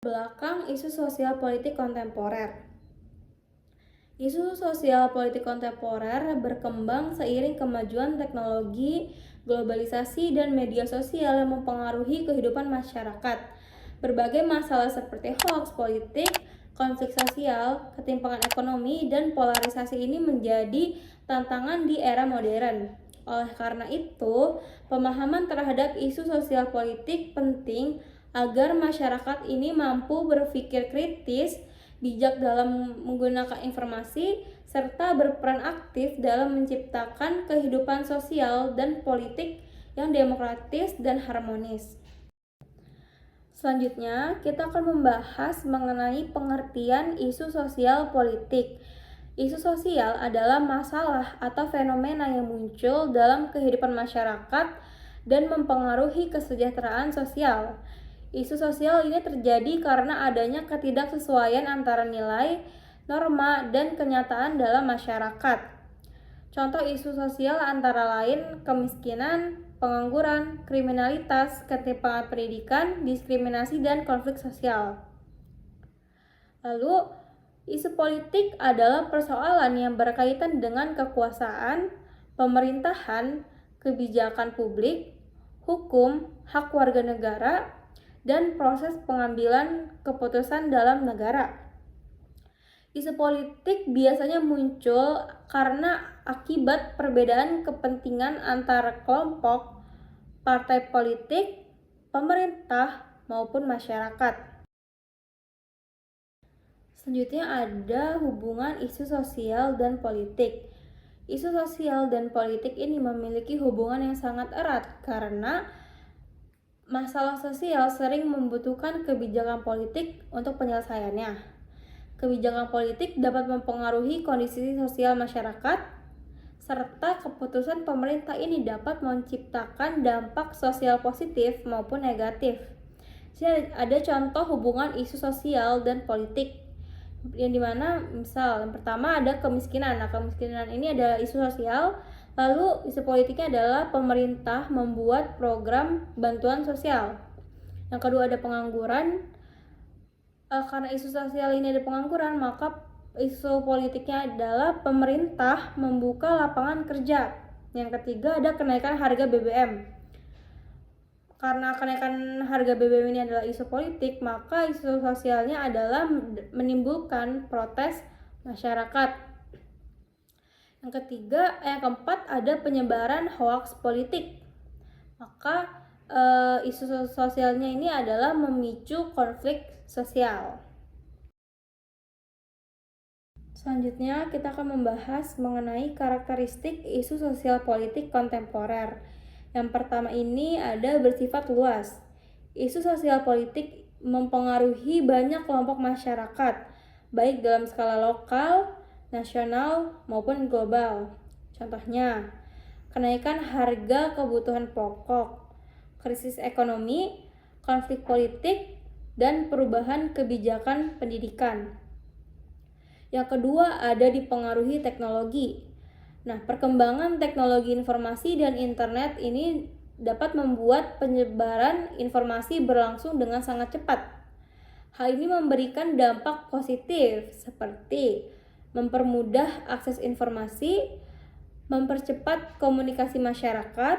Belakang isu sosial politik kontemporer. Isu sosial politik kontemporer berkembang seiring kemajuan teknologi, globalisasi, dan media sosial yang mempengaruhi kehidupan masyarakat. Berbagai masalah seperti hoaks politik, konflik sosial, ketimpangan ekonomi, dan polarisasi ini menjadi tantangan di era modern. Oleh karena itu, pemahaman terhadap isu sosial politik penting agar masyarakat ini mampu berpikir kritis, bijak dalam menggunakan informasi, serta berperan aktif dalam menciptakan kehidupan sosial dan politik yang demokratis dan harmonis. Selanjutnya, kita akan membahas mengenai pengertian isu sosial politik. Isu sosial adalah masalah atau fenomena yang muncul dalam kehidupan masyarakat dan mempengaruhi kesejahteraan sosial. Isu sosial ini terjadi karena adanya ketidaksesuaian antara nilai, norma, dan kenyataan dalam masyarakat. Contoh isu sosial antara lain kemiskinan, pengangguran, kriminalitas, ketimpangan pendidikan, diskriminasi, dan konflik sosial. Lalu, isu politik adalah persoalan yang berkaitan dengan kekuasaan, pemerintahan, kebijakan publik, hukum, hak warga negara, dan proses pengambilan keputusan dalam negara. Isu politik biasanya muncul karena akibat perbedaan kepentingan antara kelompok, partai politik, pemerintah, maupun masyarakat. Selanjutnya ada hubungan isu sosial dan politik. Isu sosial dan politik ini memiliki hubungan yang sangat erat karena masalah sosial sering membutuhkan kebijakan politik untuk penyelesaiannya. Kebijakan politik dapat mempengaruhi kondisi sosial masyarakat, serta keputusan pemerintah ini dapat menciptakan dampak sosial positif maupun negatif. Jadi ada contoh hubungan isu sosial dan politik, yang dimana misal yang pertama ada kemiskinan. Nah, kemiskinan ini adalah isu sosial, lalu isu politiknya adalah pemerintah membuat program bantuan sosial. Yang kedua ada pengangguran. Karena isu sosial ini ada pengangguran, maka isu politiknya adalah pemerintah membuka lapangan kerja. Yang ketiga ada kenaikan harga BBM. Karena kenaikan harga BBM ini adalah isu politik, maka isu sosialnya adalah menimbulkan protes masyarakat. Yang keempat ada penyebaran hoaks politik. Maka isu sosialnya ini adalah memicu konflik sosial. Selanjutnya kita akan membahas mengenai karakteristik isu sosial politik kontemporer. Yang pertama ini ada bersifat luas. Isu sosial politik mempengaruhi banyak kelompok masyarakat, baik dalam skala lokal, nasional, maupun global. Contohnya, kenaikan harga kebutuhan pokok, krisis ekonomi, konflik politik, dan perubahan kebijakan pendidikan. Yang kedua ada dipengaruhi teknologi. Nah, perkembangan teknologi informasi dan internet ini dapat membuat penyebaran informasi berlangsung dengan sangat cepat. Hal ini memberikan dampak positif seperti mempermudah akses informasi, mempercepat komunikasi masyarakat,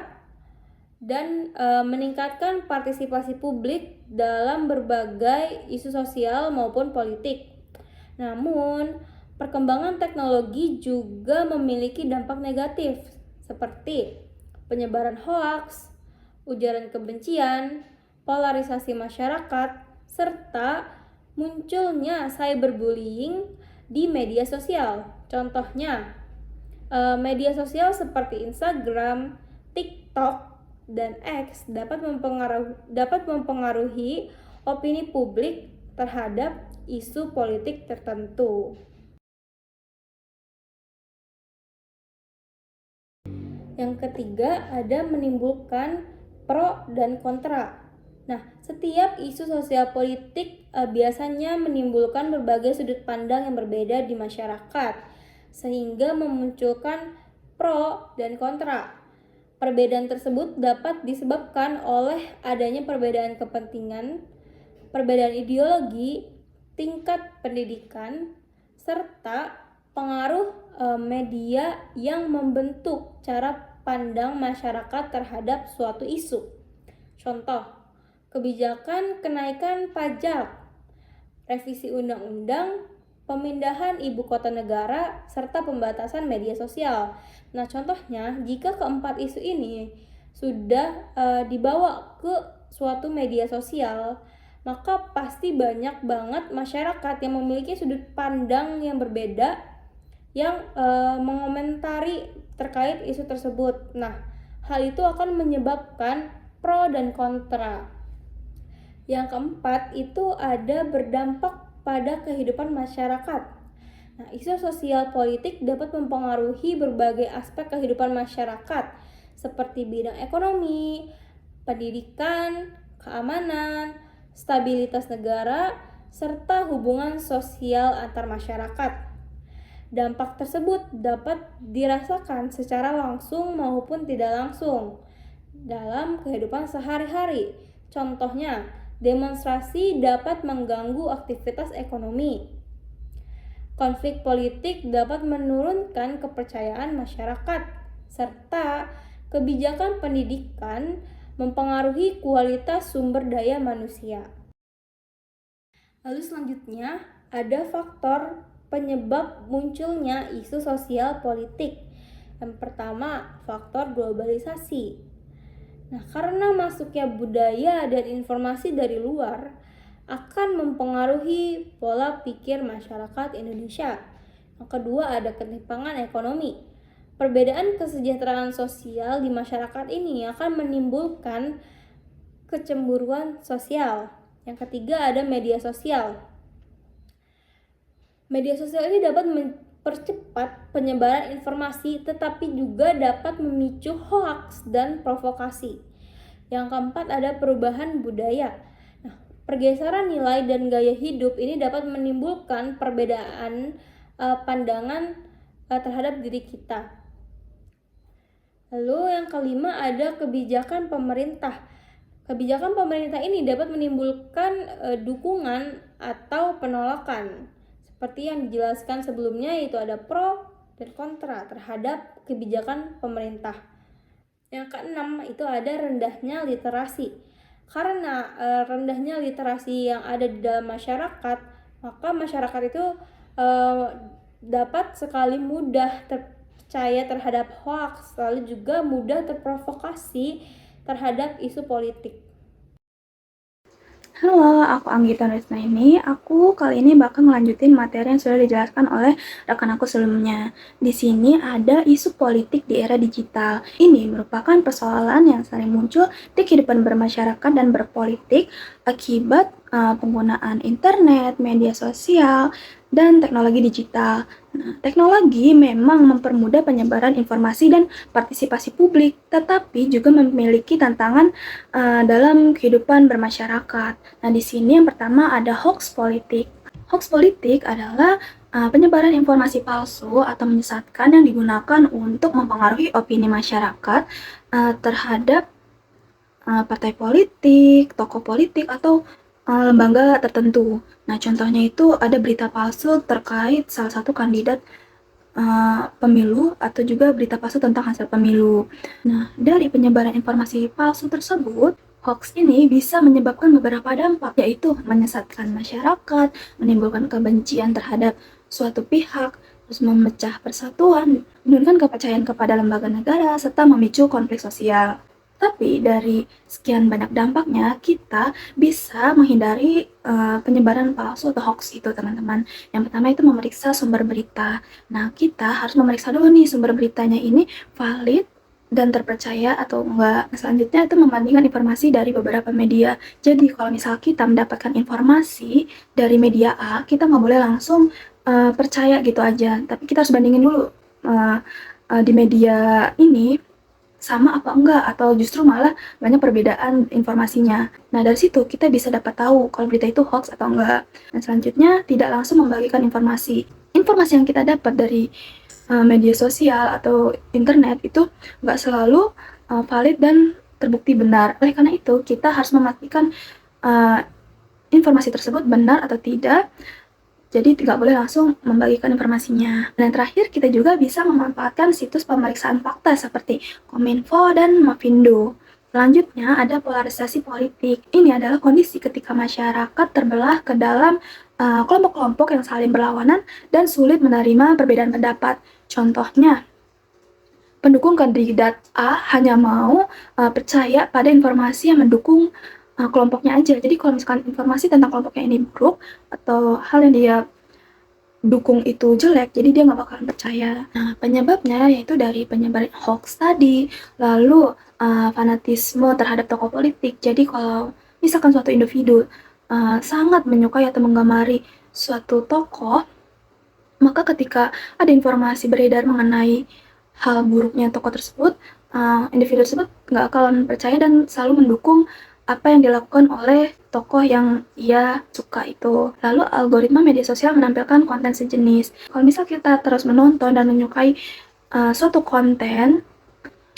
dan meningkatkan partisipasi publik dalam berbagai isu sosial maupun politik. Namun, perkembangan teknologi juga memiliki dampak negatif seperti penyebaran hoaks, ujaran kebencian, polarisasi masyarakat, serta munculnya cyberbullying di media sosial. Contohnya, Media sosial seperti Instagram, TikTok, dan X dapat mempengaruhi opini publik terhadap isu politik tertentu. Yang ketiga, ada menimbulkan pro dan kontra. Nah, setiap isu sosial politik biasanya menimbulkan berbagai sudut pandang yang berbeda di masyarakat, sehingga memunculkan pro dan kontra. Perbedaan tersebut dapat disebabkan oleh adanya perbedaan kepentingan, perbedaan ideologi, tingkat pendidikan, serta pengaruh media yang membentuk cara pandang masyarakat terhadap suatu isu. Contoh, kebijakan kenaikan pajak, revisi undang-undang, pemindahan ibu kota negara, serta pembatasan media sosial. Nah, contohnya, jika keempat isu ini sudah dibawa ke suatu media sosial, maka pasti banyak banget masyarakat yang memiliki sudut pandang yang berbeda yang mengomentari terkait isu tersebut. Nah, hal itu akan menyebabkan pro dan kontra. Yang keempat itu ada berdampak pada kehidupan masyarakat. Nah, isu sosial politik dapat mempengaruhi berbagai aspek kehidupan masyarakat seperti bidang ekonomi, pendidikan, keamanan, stabilitas negara, serta hubungan sosial antar masyarakat. Dampak tersebut dapat dirasakan secara langsung maupun tidak langsung dalam kehidupan sehari-hari. Contohnya, demonstrasi dapat mengganggu aktivitas ekonomi. Konflik politik dapat menurunkan kepercayaan masyarakat, serta kebijakan pendidikan mempengaruhi kualitas sumber daya manusia. Lalu selanjutnya, ada faktor penyebab munculnya isu sosial politik. Yang pertama, faktor globalisasi. Nah, karena masuknya budaya dan informasi dari luar akan mempengaruhi pola pikir masyarakat Indonesia. Yang kedua, ada ketimpangan ekonomi. Perbedaan kesejahteraan sosial di masyarakat ini akan menimbulkan kecemburuan sosial. Yang ketiga, ada media sosial. Media sosial ini dapat mempercepat penyebaran informasi tetapi juga dapat memicu hoaks dan provokasi. Yang keempat, ada perubahan budaya. Nah, pergeseran nilai dan gaya hidup ini dapat menimbulkan perbedaan pandangan terhadap diri kita. Lalu yang kelima, ada kebijakan pemerintah. Kebijakan pemerintah ini dapat menimbulkan dukungan atau penolakan. Seperti yang dijelaskan sebelumnya, yaitu ada pro dan kontra terhadap kebijakan pemerintah. Yang keenam, itu ada rendahnya literasi. Karena rendahnya literasi yang ada di dalam masyarakat, maka masyarakat itu dapat sekali mudah terpercaya terhadap hoaks, lalu juga mudah terprovokasi terhadap isu politik. Halo, aku Anggita Resnaini. Aku kali ini bakal ngelanjutin materi yang sudah dijelaskan oleh rekan aku sebelumnya. Di sini ada isu politik di era digital. Ini merupakan persoalan yang sering muncul di kehidupan bermasyarakat dan berpolitik akibat penggunaan internet, media sosial, dan teknologi digital. Nah, teknologi memang mempermudah penyebaran informasi dan partisipasi publik, tetapi juga memiliki tantangan dalam kehidupan bermasyarakat. Nah, di sini yang pertama ada hoax politik. Hoax politik adalah penyebaran informasi palsu atau menyesatkan yang digunakan untuk mempengaruhi opini masyarakat terhadap partai politik, tokoh politik, atau lembaga tertentu. Nah, contohnya itu ada berita palsu terkait salah satu kandidat pemilu atau juga berita palsu tentang hasil pemilu. Nah, dari penyebaran informasi palsu tersebut, hoax ini bisa menyebabkan beberapa dampak, yaitu menyesatkan masyarakat, menimbulkan kebencian terhadap suatu pihak, terus memecah persatuan, menurunkan kepercayaan kepada lembaga negara, serta memicu konflik sosial. Tapi dari sekian banyak dampaknya, kita bisa menghindari penyebaran palsu atau hoax itu, teman-teman. Yang pertama itu memeriksa sumber berita. Nah, kita harus memeriksa dulu nih sumber beritanya ini valid dan terpercaya atau enggak. Selanjutnya itu membandingkan informasi dari beberapa media. Jadi kalau misal kita mendapatkan informasi dari media A, kita nggak boleh langsung percaya gitu aja. Tapi kita harus bandingin dulu di media ini sama apa enggak, atau justru malah banyak perbedaan informasinya. Nah, dari situ kita bisa dapat tahu kalau berita itu hoax atau enggak. Dan selanjutnya, tidak langsung membagikan informasi. Informasi yang kita dapat dari media sosial atau internet itu nggak selalu valid dan terbukti benar. Oleh karena itu, kita harus memastikan informasi tersebut benar atau tidak. Jadi tidak boleh langsung membagikan informasinya. Dan terakhir, kita juga bisa memanfaatkan situs pemeriksaan fakta seperti Kominfo dan Mafindo. Selanjutnya ada polarisasi politik. Ini adalah kondisi ketika masyarakat terbelah ke dalam kelompok-kelompok yang saling berlawanan dan sulit menerima perbedaan pendapat. Contohnya, pendukung kandidat A hanya mau percaya pada informasi yang mendukung kelompoknya aja. Jadi kalau misalkan informasi tentang kelompoknya ini buruk atau hal yang dia dukung itu jelek, jadi dia nggak bakalan percaya. Nah, penyebabnya yaitu dari penyebaran hoax tadi, lalu fanatisme terhadap tokoh politik. Jadi kalau misalkan suatu individu sangat menyukai atau menggemari suatu tokoh, maka ketika ada informasi beredar mengenai hal buruknya tokoh tersebut, individu tersebut nggak akan percaya dan selalu mendukung apa yang dilakukan oleh tokoh yang ia suka itu. Lalu algoritma media sosial menampilkan konten sejenis. Kalau misal kita terus menonton dan menyukai suatu konten,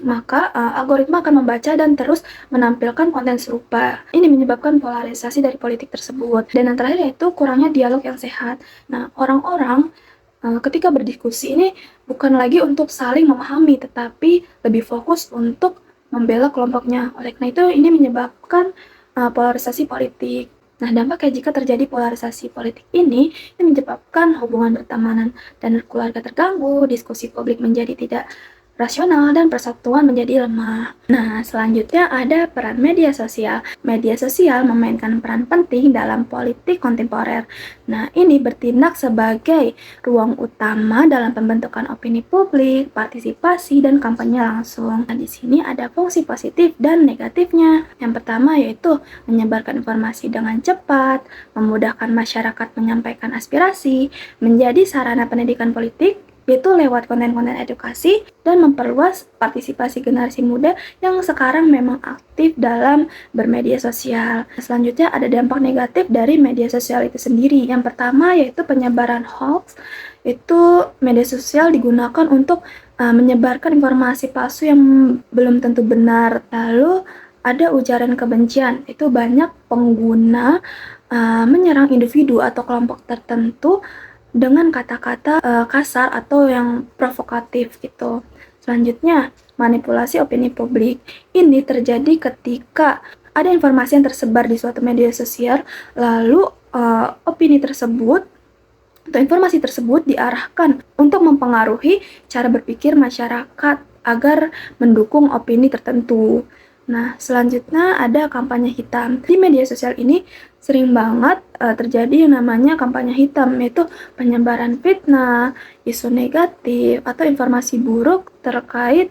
maka algoritma akan membaca dan terus menampilkan konten serupa. Ini menyebabkan polarisasi dari politik tersebut. Dan yang terakhir yaitu kurangnya dialog yang sehat. Nah, orang-orang ketika berdiskusi ini bukan lagi untuk saling memahami, tetapi lebih fokus untuk membela kelompoknya. Oleh karena itu, ini menyebabkan polarisasi politik. Nah, dampaknya jika terjadi polarisasi politik ini menyebabkan hubungan pertemanan dan keluarga terganggu, diskusi publik menjadi tidak rasional, dan persatuan menjadi lemah. Nah, selanjutnya ada peran media sosial. Media sosial memainkan peran penting dalam politik kontemporer. Nah, ini bertindak sebagai ruang utama dalam pembentukan opini publik, partisipasi, dan kampanye langsung. Nah, di sini ada fungsi positif dan negatifnya. Yang pertama yaitu menyebarkan informasi dengan cepat, memudahkan masyarakat menyampaikan aspirasi, menjadi sarana pendidikan politik, yaitu lewat konten-konten edukasi, dan memperluas partisipasi generasi muda yang sekarang memang aktif dalam bermedia sosial. Selanjutnya ada dampak negatif dari media sosial itu sendiri. Yang pertama yaitu penyebaran hoax. Itu media sosial digunakan untuk menyebarkan informasi palsu yang belum tentu benar. Lalu ada ujaran kebencian. Itu banyak pengguna menyerang individu atau kelompok tertentu dengan kata-kata kasar atau yang provokatif gitu. Selanjutnya, manipulasi opini publik. Ini terjadi ketika ada informasi yang tersebar di suatu media sosial, lalu opini tersebut atau informasi tersebut diarahkan untuk mempengaruhi cara berpikir masyarakat agar mendukung opini tertentu. Nah, selanjutnya ada kampanye hitam. Di media sosial ini sering banget terjadi yang namanya kampanye hitam, yaitu penyebaran fitnah, isu negatif, atau informasi buruk terkait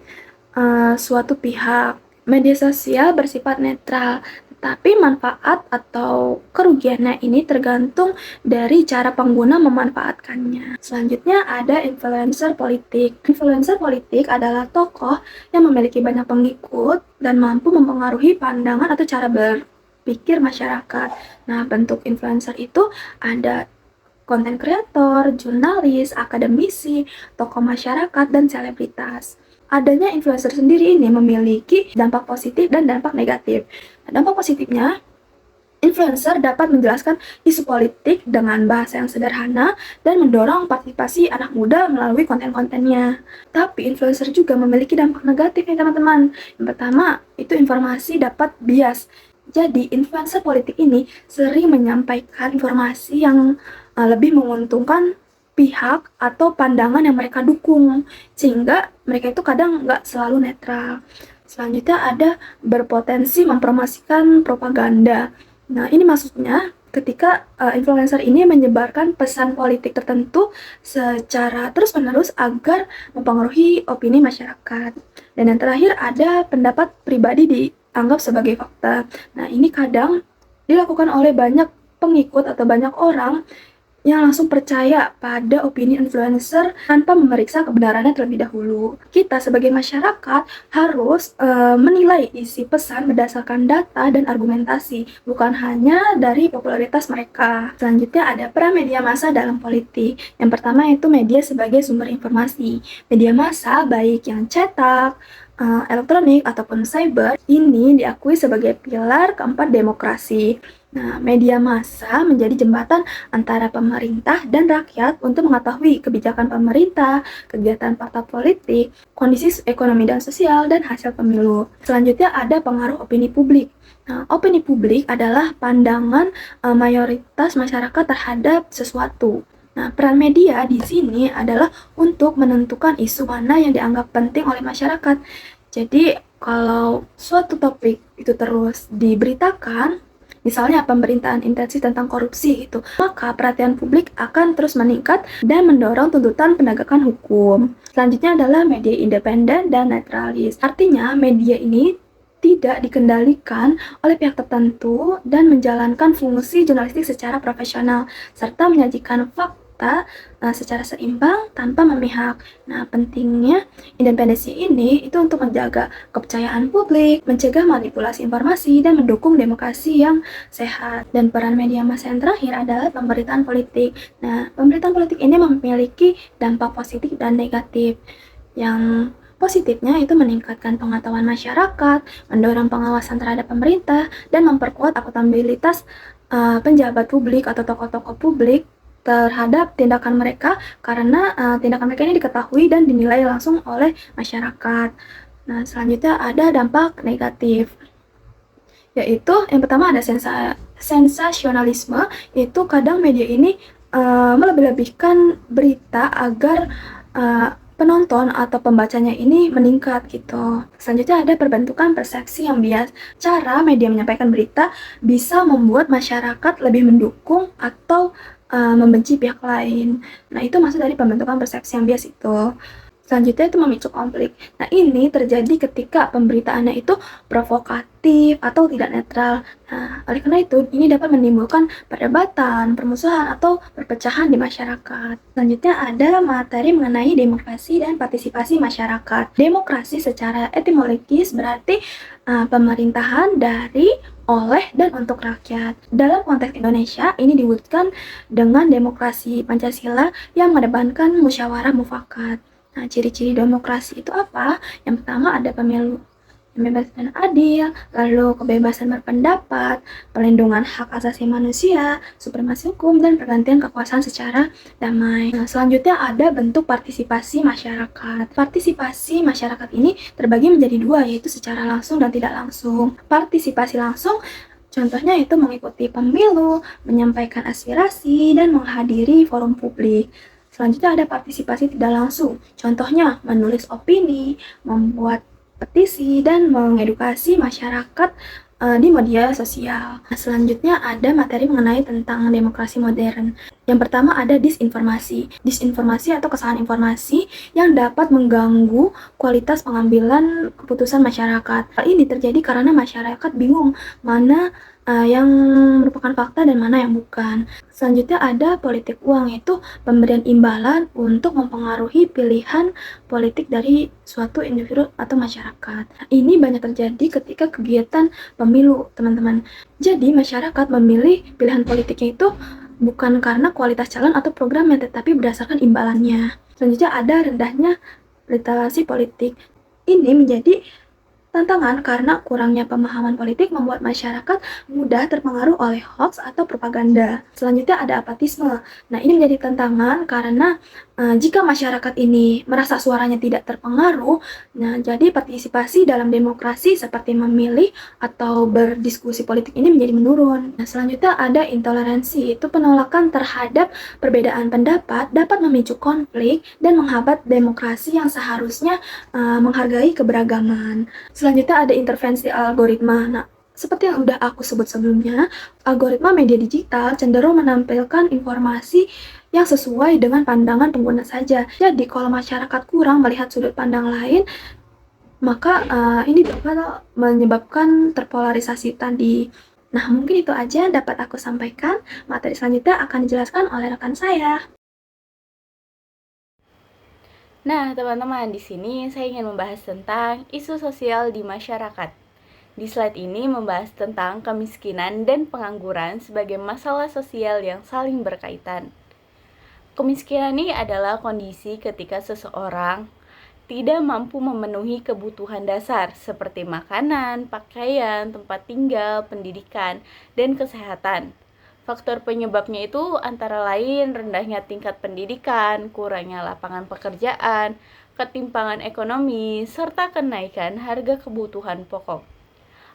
suatu pihak. Media sosial bersifat netral, tetapi manfaat atau kerugiannya ini tergantung dari cara pengguna memanfaatkannya. Selanjutnya ada influencer politik. Influencer politik adalah tokoh yang memiliki banyak pengikut dan mampu mempengaruhi pandangan atau cara berpikir masyarakat. Nah, bentuk influencer itu ada konten kreator, jurnalis, akademisi, tokoh masyarakat, dan selebritas. Adanya influencer sendiri ini memiliki dampak positif dan dampak negatif. Nah, dampak positifnya, influencer dapat menjelaskan isu politik dengan bahasa yang sederhana dan mendorong partisipasi anak muda melalui konten-kontennya. Tapi influencer juga memiliki dampak negatif nih teman-teman. Yang pertama, itu informasi dapat bias. Jadi, influencer politik ini sering menyampaikan informasi yang lebih menguntungkan pihak atau pandangan yang mereka dukung, sehingga mereka itu kadang nggak selalu netral. Selanjutnya ada berpotensi mempromosikan propaganda. Nah, ini maksudnya ketika influencer ini menyebarkan pesan politik tertentu secara terus-menerus agar mempengaruhi opini masyarakat. Dan yang terakhir ada pendapat pribadi dianggap sebagai fakta. Nah, ini kadang dilakukan oleh banyak pengikut atau banyak orang yang langsung percaya pada opini influencer tanpa memeriksa kebenarannya terlebih dahulu. Kita sebagai masyarakat harus menilai isi pesan berdasarkan data dan argumentasi, bukan hanya dari popularitas mereka. Selanjutnya ada peran media massa dalam politik. Yang pertama yaitu media sebagai sumber informasi. Media massa baik yang cetak, elektronik ataupun cyber ini diakui sebagai pilar keempat demokrasi. Nah, media massa menjadi jembatan antara pemerintah dan rakyat untuk mengetahui kebijakan pemerintah, kegiatan partai politik, kondisi ekonomi dan sosial, dan hasil pemilu. Selanjutnya ada pengaruh opini publik. Nah, opini publik adalah pandangan mayoritas masyarakat terhadap sesuatu. Nah, peran media di sini adalah untuk menentukan isu mana yang dianggap penting oleh masyarakat. Jadi, kalau suatu topik itu terus diberitakan, misalnya pemberitaan intensif tentang korupsi gitu, maka perhatian publik akan terus meningkat dan mendorong tuntutan penegakan hukum. Selanjutnya adalah media independen dan netralis. Artinya media ini tidak dikendalikan oleh pihak tertentu dan menjalankan fungsi jurnalistik secara profesional serta menyajikan fakta secara seimbang tanpa memihak. Nah, pentingnya independensi ini itu untuk menjaga kepercayaan publik, mencegah manipulasi informasi, dan mendukung demokrasi yang sehat. Dan peran media massa yang terakhir adalah pemberitaan politik. Nah, pemberitaan politik ini memiliki dampak positif dan negatif. Yang positifnya itu meningkatkan pengetahuan masyarakat, mendorong pengawasan terhadap pemerintah, dan memperkuat akuntabilitas penjabat publik atau tokoh-tokoh publik terhadap tindakan mereka karena tindakan mereka ini diketahui dan dinilai langsung oleh masyarakat. Nah, selanjutnya ada dampak negatif, yaitu yang pertama ada sensasionalisme, yaitu kadang media ini melebih-lebihkan berita agar penonton atau pembacanya ini meningkat gitu. Selanjutnya ada perbentukan persepsi yang bias. Cara media menyampaikan berita bisa membuat masyarakat lebih mendukung atau membenci pihak lain. Nah, itu maksud dari pembentukan persepsi yang bias itu. Selanjutnya itu memicu konflik. Nah, ini terjadi ketika pemberitaannya itu provokatif atau tidak netral. Nah, oleh karena itu, ini dapat menimbulkan perdebatan, permusuhan, atau perpecahan di masyarakat. Selanjutnya ada materi mengenai demokrasi dan partisipasi masyarakat. Demokrasi secara etimologis berarti pemerintahan dari, oleh, dan untuk rakyat. Dalam konteks Indonesia, ini diwujudkan dengan demokrasi Pancasila yang mengedepankan musyawarah mufakat. Nah, ciri-ciri demokrasi itu apa? Yang pertama ada pemilu yang bebas dan adil, lalu kebebasan berpendapat, pelindungan hak asasi manusia, supremasi hukum, dan pergantian kekuasaan secara damai. Nah, selanjutnya ada bentuk partisipasi masyarakat. Partisipasi masyarakat ini terbagi menjadi dua, yaitu secara langsung dan tidak langsung. Partisipasi langsung contohnya itu mengikuti pemilu, menyampaikan aspirasi, dan menghadiri forum publik. Selanjutnya ada partisipasi tidak langsung, contohnya menulis opini, membuat petisi, dan mengedukasi masyarakat di media sosial. Nah, selanjutnya ada materi mengenai tentang demokrasi modern. Yang pertama ada disinformasi. Disinformasi atau kesalahan informasi yang dapat mengganggu kualitas pengambilan keputusan masyarakat. Hal ini terjadi karena masyarakat bingung mana yang merupakan fakta dan mana yang bukan. Selanjutnya ada politik uang, yaitu pemberian imbalan untuk mempengaruhi pilihan politik dari suatu individu atau masyarakat. Ini banyak terjadi ketika kegiatan pemilu, teman-teman. Jadi masyarakat memilih pilihan politiknya itu bukan karena kualitas calon atau programnya, tetapi berdasarkan imbalannya. Selanjutnya ada rendahnya literasi politik. Ini menjadi tantangan karena kurangnya pemahaman politik membuat masyarakat mudah terpengaruh oleh hoax atau propaganda. Selanjutnya ada apatisme. Nah, ini menjadi tantangan karena jika masyarakat ini merasa suaranya tidak terpengaruh, nah jadi partisipasi dalam demokrasi seperti memilih atau berdiskusi politik ini menjadi menurun. Nah, selanjutnya ada intoleransi, itu penolakan terhadap perbedaan pendapat dapat memicu konflik dan menghambat demokrasi yang seharusnya menghargai keberagaman. Selanjutnya ada intervensi algoritma. Nah, seperti yang udah aku sebut sebelumnya, algoritma media digital cenderung menampilkan informasi yang sesuai dengan pandangan pengguna saja. Jadi, kalau masyarakat kurang melihat sudut pandang lain, maka ini bakal menyebabkan terpolarisasi tadi. Nah, mungkin itu aja yang dapat aku sampaikan. Materi selanjutnya akan dijelaskan oleh rekan saya. Nah, teman-teman, di sini saya ingin membahas tentang isu sosial di masyarakat. Di slide ini membahas tentang kemiskinan dan pengangguran sebagai masalah sosial yang saling berkaitan. Kemiskinan ini adalah kondisi ketika seseorang tidak mampu memenuhi kebutuhan dasar seperti makanan, pakaian, tempat tinggal, pendidikan, dan kesehatan. Faktor penyebabnya itu antara lain rendahnya tingkat pendidikan, kurangnya lapangan pekerjaan, ketimpangan ekonomi, serta kenaikan harga kebutuhan pokok.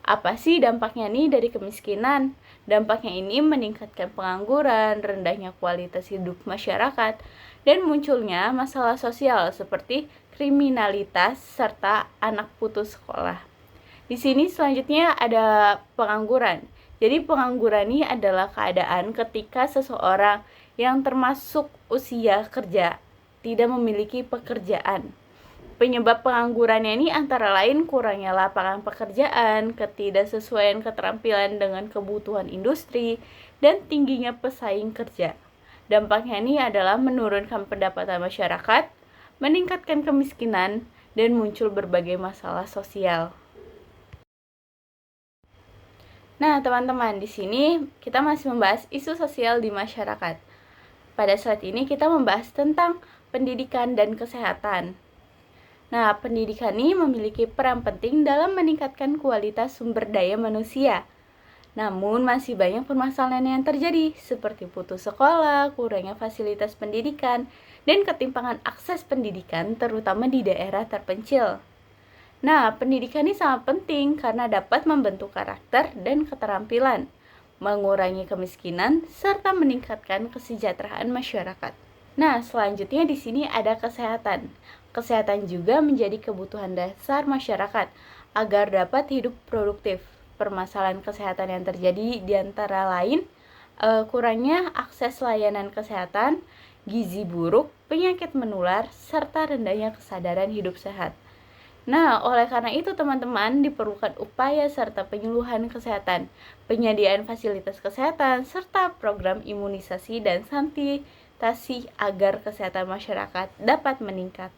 Apa sih dampaknya nih dari kemiskinan? Dampaknya ini meningkatkan pengangguran, rendahnya kualitas hidup masyarakat, dan munculnya masalah sosial seperti kriminalitas serta anak putus sekolah. Di sini selanjutnya ada pengangguran. Jadi pengangguran ini adalah keadaan ketika seseorang yang termasuk usia kerja tidak memiliki pekerjaan. Penyebab penganggurannya ini antara lain kurangnya lapangan pekerjaan, ketidaksesuaian keterampilan dengan kebutuhan industri, dan tingginya pesaing kerja. Dampaknya ini adalah menurunkan pendapatan masyarakat, meningkatkan kemiskinan, dan muncul berbagai masalah sosial. Nah, teman-teman, di sini kita masih membahas isu sosial di masyarakat. Pada saat ini kita membahas tentang pendidikan dan kesehatan. Nah, pendidikan ini memiliki peran penting dalam meningkatkan kualitas sumber daya manusia. Namun, masih banyak permasalahan yang terjadi, seperti putus sekolah, kurangnya fasilitas pendidikan, dan ketimpangan akses pendidikan, terutama di daerah terpencil. Nah, pendidikan ini sangat penting karena dapat membentuk karakter dan keterampilan, mengurangi kemiskinan, serta meningkatkan kesejahteraan masyarakat. Nah, selanjutnya di sini ada kesehatan. Kesehatan juga menjadi kebutuhan dasar masyarakat agar dapat hidup produktif. Permasalahan kesehatan yang terjadi di antara lain kurangnya akses layanan kesehatan, gizi buruk, penyakit menular, serta rendahnya kesadaran hidup sehat. Nah, oleh karena itu teman-teman diperlukan upaya serta penyuluhan kesehatan, penyediaan fasilitas kesehatan, serta program imunisasi dan sanitasi agar kesehatan masyarakat dapat meningkat.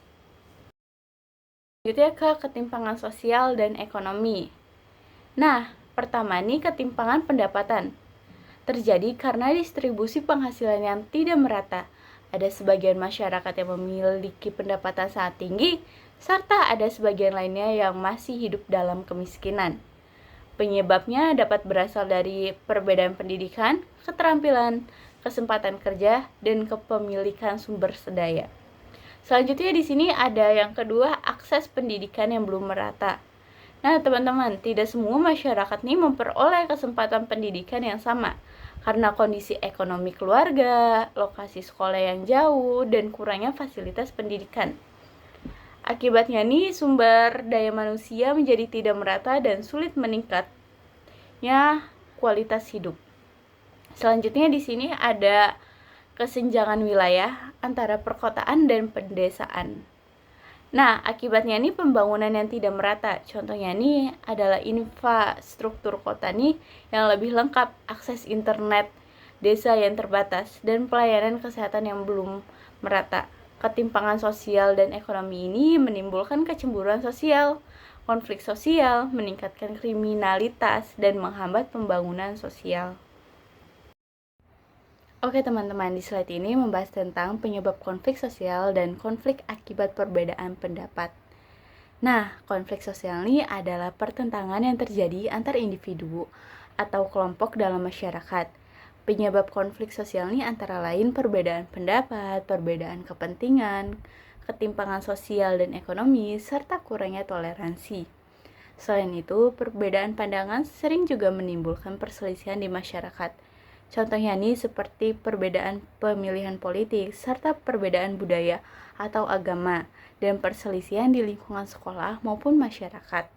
Selanjutnya ke ketimpangan sosial dan ekonomi. Nah, pertama nih ketimpangan pendapatan. Terjadi karena distribusi penghasilan yang tidak merata. Ada sebagian masyarakat yang memiliki pendapatan sangat tinggi, serta ada sebagian lainnya yang masih hidup dalam kemiskinan. Penyebabnya dapat berasal dari perbedaan pendidikan, keterampilan, kesempatan kerja, dan kepemilikan sumber daya. Selanjutnya di sini ada yang kedua, akses pendidikan yang belum merata. Nah, teman-teman, tidak semua masyarakat ini memperoleh kesempatan pendidikan yang sama karena kondisi ekonomi keluarga, lokasi sekolah yang jauh, dan kurangnya fasilitas pendidikan. Akibatnya nih sumber daya manusia menjadi tidak merata dan sulit meningkatnya kualitas hidup. Selanjutnya di sini ada kesenjangan wilayah antara perkotaan dan pedesaan. Nah, akibatnya ini pembangunan yang tidak merata. Contohnya ini adalah infrastruktur kota nih yang lebih lengkap, akses internet desa yang terbatas, dan pelayanan kesehatan yang belum merata. Ketimpangan sosial dan ekonomi ini menimbulkan kecemburuan sosial, konflik sosial, meningkatkan kriminalitas, dan menghambat pembangunan sosial. Oke teman-teman, di slide ini membahas tentang penyebab konflik sosial dan konflik akibat perbedaan pendapat. Nah, konflik sosial ini adalah pertentangan yang terjadi antar individu atau kelompok dalam masyarakat. Penyebab konflik sosial ini antara lain perbedaan pendapat, perbedaan kepentingan, ketimpangan sosial dan ekonomi, serta kurangnya toleransi. Selain itu, perbedaan pandangan sering juga menimbulkan perselisihan di masyarakat. Contohnya nih seperti perbedaan pemilihan politik, serta perbedaan budaya atau agama, dan perselisihan di lingkungan sekolah maupun masyarakat.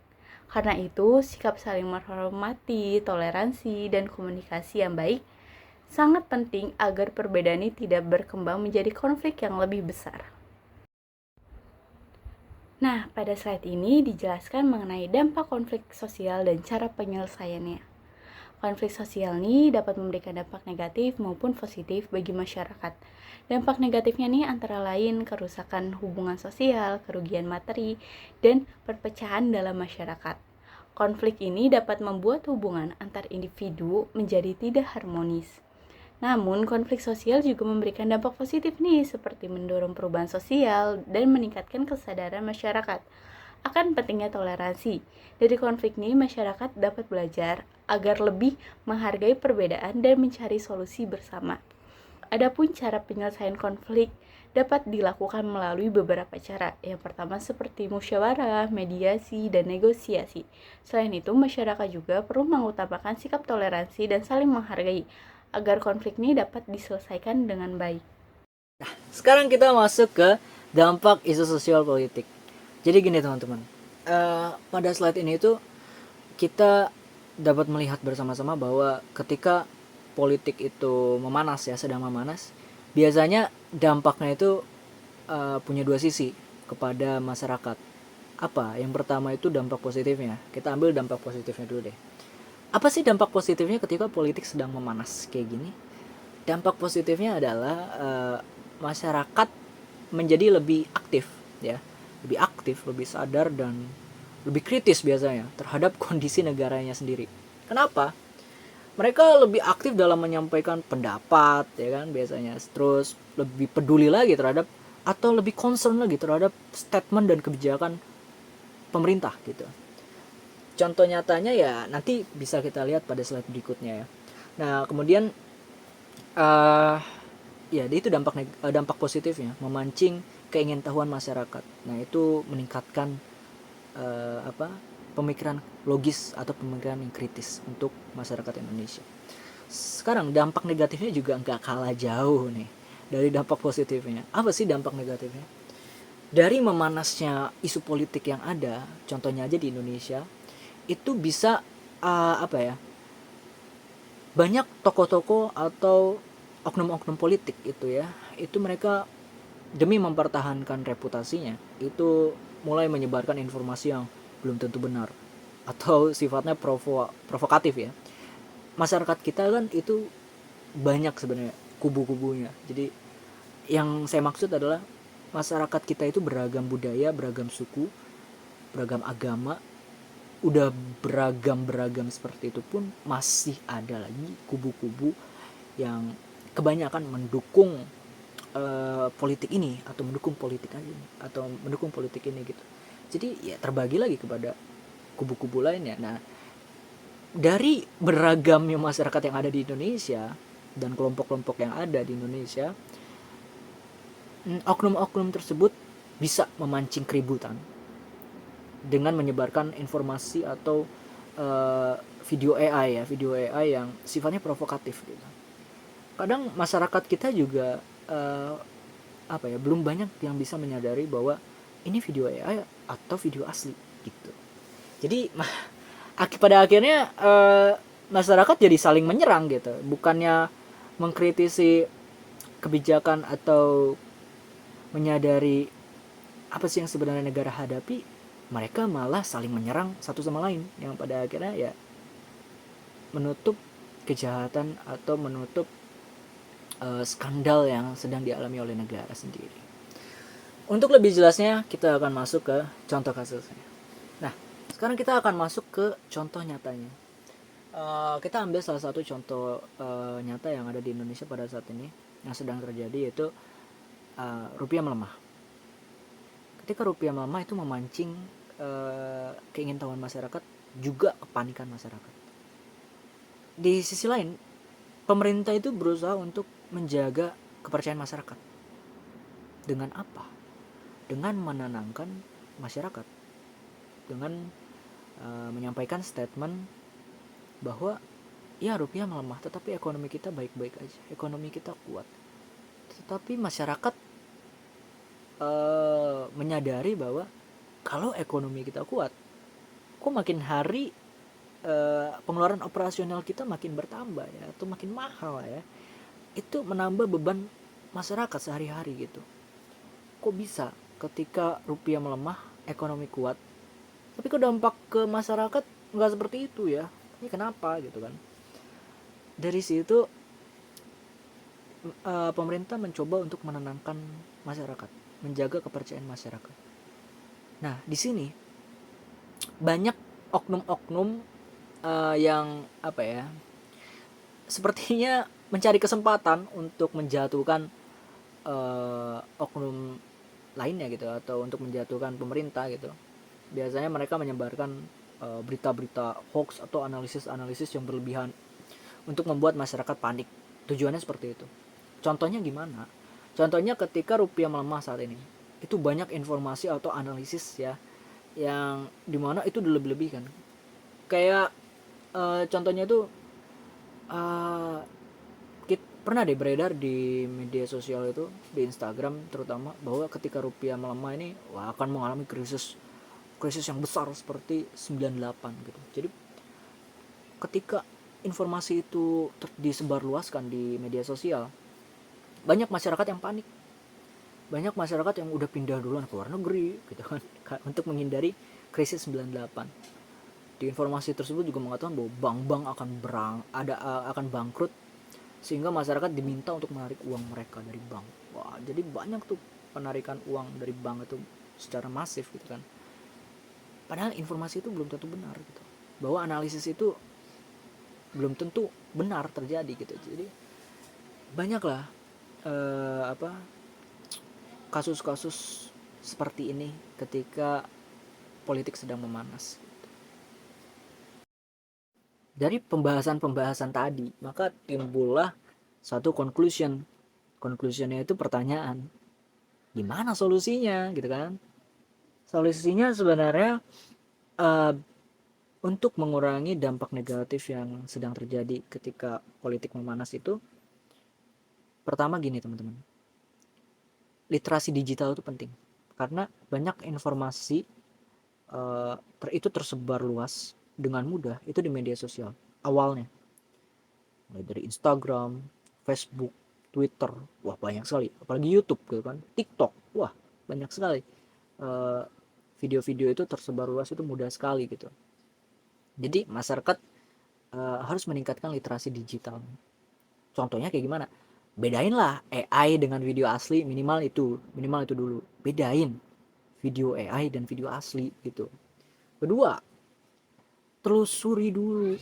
Karena itu, sikap saling menghormati, toleransi, dan komunikasi yang baik sangat penting agar perbedaan ini tidak berkembang menjadi konflik yang lebih besar. Nah, pada slide ini dijelaskan mengenai dampak konflik sosial dan cara penyelesaiannya. Konflik sosial ini dapat memberikan dampak negatif maupun positif bagi masyarakat. Dampak negatifnya nih antara lain kerusakan hubungan sosial, kerugian materi, dan perpecahan dalam masyarakat. Konflik ini dapat membuat hubungan antar individu menjadi tidak harmonis. Namun, konflik sosial juga memberikan dampak positif nih, seperti mendorong perubahan sosial dan meningkatkan kesadaran masyarakat akan pentingnya toleransi. Dari konflik ini, masyarakat dapat belajar agar lebih menghargai perbedaan dan mencari solusi bersama. Adapun cara penyelesaian konflik dapat dilakukan melalui beberapa cara. Yang pertama seperti musyawarah, mediasi, dan negosiasi. Selain itu, masyarakat juga perlu mengutamakan sikap toleransi dan saling menghargai agar konflik ini dapat diselesaikan dengan baik. Sekarang kita masuk ke dampak isu sosial politik. Jadi gini teman-teman, pada slide ini tuh kita dapat melihat bersama-sama bahwa ketika politik itu memanas ya, sedang memanas, biasanya dampaknya itu punya dua sisi kepada masyarakat. Apa? Yang pertama itu dampak positifnya. Kita ambil dampak positifnya dulu deh. Apa sih dampak positifnya ketika politik sedang memanas kayak gini? Dampak positifnya adalah masyarakat menjadi lebih aktif ya, lebih aktif, lebih sadar dan lebih kritis biasanya terhadap kondisi negaranya sendiri. Kenapa? Mereka lebih aktif dalam menyampaikan pendapat ya kan biasanya, terus lebih peduli lagi terhadap atau lebih concern lagi terhadap statement dan kebijakan pemerintah gitu. Contoh nyatanya ya nanti bisa kita lihat pada slide berikutnya ya. Nah kemudian ya itu dampak positifnya, memancing keingintahuan masyarakat. Nah itu meningkatkan pemikiran logis atau pemikiran yang kritis untuk masyarakat Indonesia. Sekarang dampak negatifnya juga nggak kalah jauh nih dari dampak positifnya. Apa sih dampak negatifnya? Dari memanasnya isu politik yang ada, contohnya aja di Indonesia, itu bisa banyak tokoh-tokoh atau oknum-oknum politik itu ya, itu mereka demi mempertahankan reputasinya itu mulai menyebarkan informasi yang belum tentu benar atau sifatnya provokatif ya. Masyarakat kita kan itu banyak sebenarnya kubu-kubunya. Jadi yang saya maksud adalah masyarakat kita itu beragam budaya, beragam suku, beragam agama. Udah beragam seperti itu pun masih ada lagi kubu-kubu yang kebanyakan mendukung politik ini atau mendukung politik ini gitu. Jadi ya terbagi lagi kepada kubu-kubu lainnya. Nah, dari beragamnya masyarakat yang ada di Indonesia dan kelompok-kelompok yang ada di Indonesia, oknum-oknum tersebut bisa memancing keributan dengan menyebarkan informasi atau video AI yang sifatnya provokatif gitu. Kadang masyarakat kita juga belum banyak yang bisa menyadari bahwa ini video AI atau video asli gitu. Jadi pada akhirnya masyarakat jadi saling menyerang gitu, bukannya mengkritisi kebijakan atau menyadari apa sih yang sebenarnya negara hadapi, mereka malah saling menyerang satu sama lain yang pada akhirnya ya menutup kejahatan atau menutup skandal yang sedang dialami oleh negara sendiri. Untuk lebih jelasnya kita akan masuk ke contoh kasusnya. Nah, sekarang kita akan masuk ke contoh nyatanya. Kita ambil salah satu contoh nyata yang ada di Indonesia pada saat ini yang sedang terjadi, yaitu rupiah melemah. Ketika rupiah melemah itu memancing keingintahuan masyarakat, juga kepanikan masyarakat. Di sisi lain, pemerintah itu berusaha untuk menjaga kepercayaan masyarakat. Dengan apa? Dengan menenangkan masyarakat. Dengan menyampaikan statement bahwa ya rupiah melemah tetapi ekonomi kita baik-baik aja. Ekonomi kita kuat. Tetapi masyarakat menyadari bahwa kalau ekonomi kita kuat kok makin hari pengeluaran operasional kita makin bertambah ya, atau makin mahal ya. Itu menambah beban masyarakat sehari-hari gitu. Kok bisa ketika rupiah melemah, ekonomi kuat, tapi kok dampak ke masyarakat nggak seperti itu ya? Ini kenapa gitu kan? Dari situ pemerintah mencoba untuk menenangkan masyarakat, menjaga kepercayaan masyarakat. Nah, di sini banyak oknum-oknum yang apa ya? Sepertinya mencari kesempatan untuk menjatuhkan oknum lainnya gitu, atau untuk menjatuhkan pemerintah gitu. Biasanya mereka menyebarkan berita-berita hoax atau analisis-analisis yang berlebihan untuk membuat masyarakat panik. Tujuannya seperti itu. Contohnya gimana? Contohnya ketika rupiah melemah saat ini, itu banyak informasi atau analisis ya yang dimana itu dilebih-lebihkan. Kayak contohnya itu uh, pernah deh beredar di media sosial itu, di Instagram terutama, bahwa ketika rupiah melemah ini akan mengalami krisis yang besar seperti 98 gitu. Jadi ketika informasi itu disebarluaskan di media sosial, banyak masyarakat yang panik, banyak masyarakat yang udah pindah duluan ke luar negeri gitu kan untuk menghindari krisis 98. Di informasi tersebut juga mengatakan bahwa bank-bank akan bangkrut, sehingga masyarakat diminta untuk menarik uang mereka dari bank. Wah, jadi banyak tuh penarikan uang dari bank itu secara masif gitu kan. Padahal informasi itu belum tentu benar gitu. Bahwa analisis itu belum tentu benar terjadi gitu. Jadi banyaklah kasus-kasus seperti ini ketika politik sedang memanas. Dari pembahasan-pembahasan tadi, maka timbullah satu conclusion. Conclusionnya itu pertanyaan, gimana solusinya gitu kan? Solusinya sebenarnya untuk mengurangi dampak negatif yang sedang terjadi ketika politik memanas itu, pertama gini teman-teman, literasi digital itu penting, karena banyak informasi itu tersebar luas dengan mudah itu di media sosial awalnya, mulai dari Instagram, Facebook, Twitter, wah banyak sekali, apalagi YouTube gitu kan, TikTok, wah banyak sekali video-video itu tersebar luas, itu mudah sekali gitu. Jadi masyarakat harus meningkatkan literasi digital. Contohnya kayak gimana? Bedain lah AI dengan video asli, minimal itu dulu. Bedain video AI dan video asli gitu. Kedua, telusuri dulu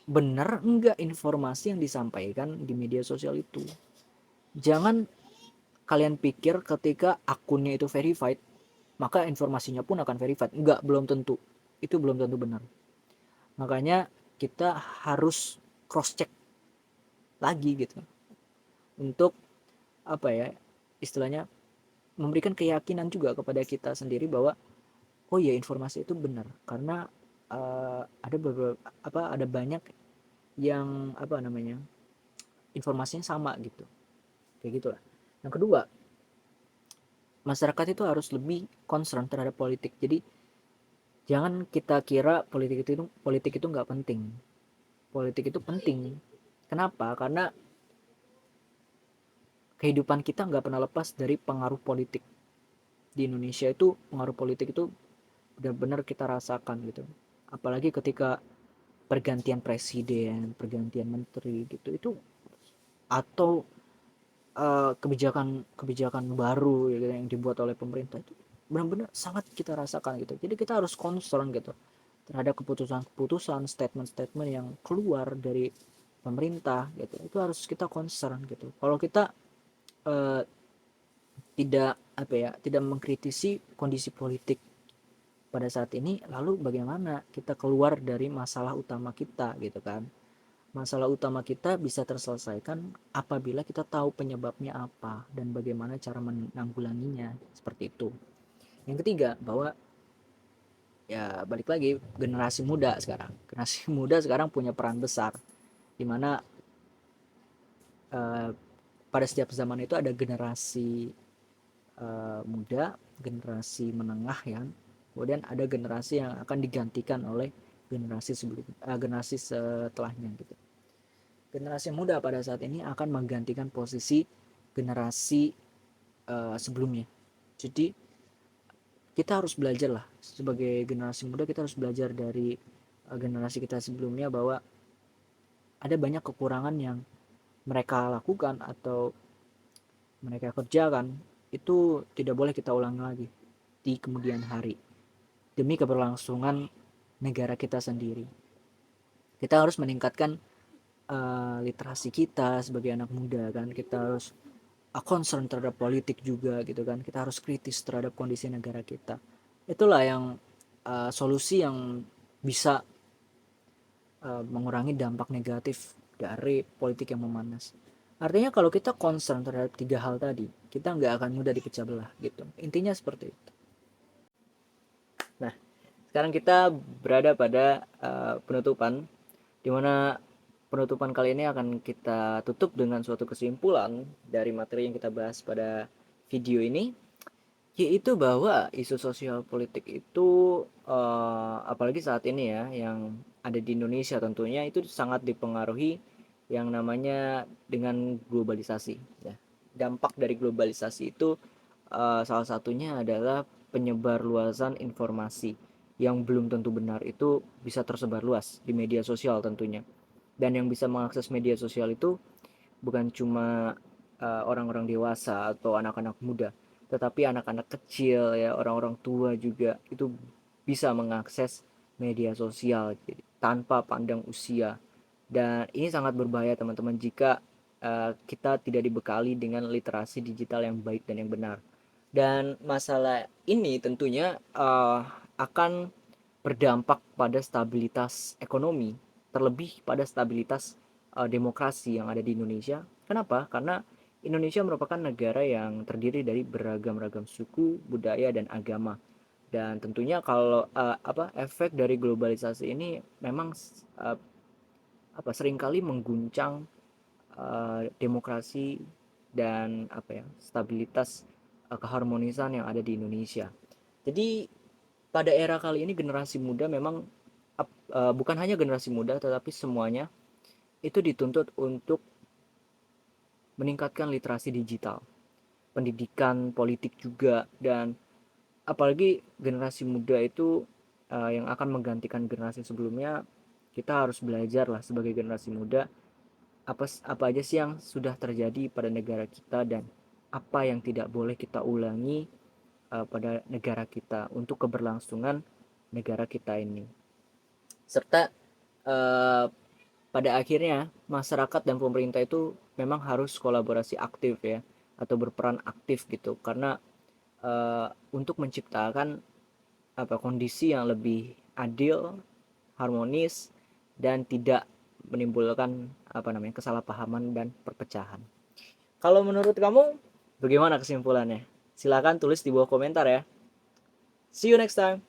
benar enggak informasi yang disampaikan di media sosial itu. Jangan kalian pikir ketika akunnya itu verified, maka informasinya pun akan verified. Enggak, belum tentu. Itu belum tentu benar. Makanya kita harus cross check lagi gitu, untuk apa ya, istilahnya memberikan keyakinan juga kepada kita sendiri bahwa oh ya, informasi itu benar, karena ada banyak yang informasinya sama gitu, kayak gitulah. Yang kedua, masyarakat itu harus lebih concern terhadap politik. Jadi jangan kita kira politik itu nggak penting. Politik itu penting. Kenapa? Karena kehidupan kita nggak pernah lepas dari pengaruh politik. Di Indonesia itu pengaruh politik itu benar-benar kita rasakan gitu. Apalagi ketika pergantian presiden, pergantian menteri gitu, itu atau kebijakan baru gitu, yang dibuat oleh pemerintah, itu benar-benar sangat kita rasakan gitu. Jadi kita harus concern gitu terhadap keputusan-keputusan, statement-statement yang keluar dari pemerintah gitu. Itu harus kita concern gitu. Kalau kita tidak mengkritisi kondisi politik pada saat ini, lalu bagaimana kita keluar dari masalah utama kita gitu kan. Masalah utama kita bisa terselesaikan apabila kita tahu penyebabnya apa dan bagaimana cara menanggulanginya, seperti itu. Yang ketiga, bahwa ya balik lagi, generasi muda sekarang punya peran besar, dimana pada setiap zaman itu ada generasi muda, generasi menengah ya, kemudian ada generasi yang akan digantikan oleh generasi setelahnya gitu. Generasi muda pada saat ini akan menggantikan posisi generasi sebelumnya. Jadi kita harus belajar lah, sebagai generasi muda kita harus belajar dari generasi kita sebelumnya bahwa ada banyak kekurangan yang mereka lakukan atau mereka kerjakan itu tidak boleh kita ulangi lagi di kemudian hari demi keberlangsungan negara kita sendiri. Kita harus meningkatkan literasi kita sebagai anak muda kan. Kita harus concern terhadap politik juga gitu kan. Kita harus kritis terhadap kondisi negara kita. Itulah yang solusi yang bisa mengurangi dampak negatif dari politik yang memanas. Artinya kalau kita concern terhadap 3 hal tadi, kita nggak akan mudah dipecah belah gitu. Intinya seperti itu. Nah, sekarang kita berada pada penutupan, di mana penutupan kali ini akan kita tutup dengan suatu kesimpulan dari materi yang kita bahas pada video ini, yaitu bahwa isu sosial politik itu apalagi saat ini ya, yang ada di Indonesia tentunya itu sangat dipengaruhi yang namanya dengan globalisasi ya. Dampak dari globalisasi itu salah satunya adalah penyebar luasan informasi yang belum tentu benar itu bisa tersebar luas di media sosial tentunya. Dan yang bisa mengakses media sosial itu bukan cuma orang-orang dewasa atau anak-anak muda, tetapi anak-anak kecil ya, orang-orang tua juga itu bisa mengakses media sosial tanpa pandang usia. Dan ini sangat berbahaya teman-teman jika kita tidak dibekali dengan literasi digital yang baik dan yang benar. Dan masalah ini tentunya akan berdampak pada stabilitas ekonomi, terlebih pada stabilitas demokrasi yang ada di Indonesia. Kenapa? Karena Indonesia merupakan negara yang terdiri dari beragam-ragam suku, budaya, dan agama. Dan tentunya kalau efek dari globalisasi ini memang seringkali mengguncang demokrasi dan stabilitas keharmonisan yang ada di Indonesia. Jadi pada era kali ini generasi muda memang bukan hanya generasi muda tetapi semuanya itu dituntut untuk meningkatkan literasi digital, pendidikan politik juga, dan apalagi generasi muda itu yang akan menggantikan generasi sebelumnya. Kita harus belajar lah sebagai generasi muda apa aja sih yang sudah terjadi pada negara kita dan apa yang tidak boleh kita ulangi pada negara kita untuk keberlangsungan negara kita ini. Serta pada akhirnya masyarakat dan pemerintah itu memang harus kolaborasi aktif ya, atau berperan aktif gitu, karena untuk menciptakan kondisi yang lebih adil, harmonis, dan tidak menimbulkan kesalahpahaman dan perpecahan. Kalau menurut kamu bagaimana kesimpulannya? Silakan tulis di bawah komentar ya. See you next time.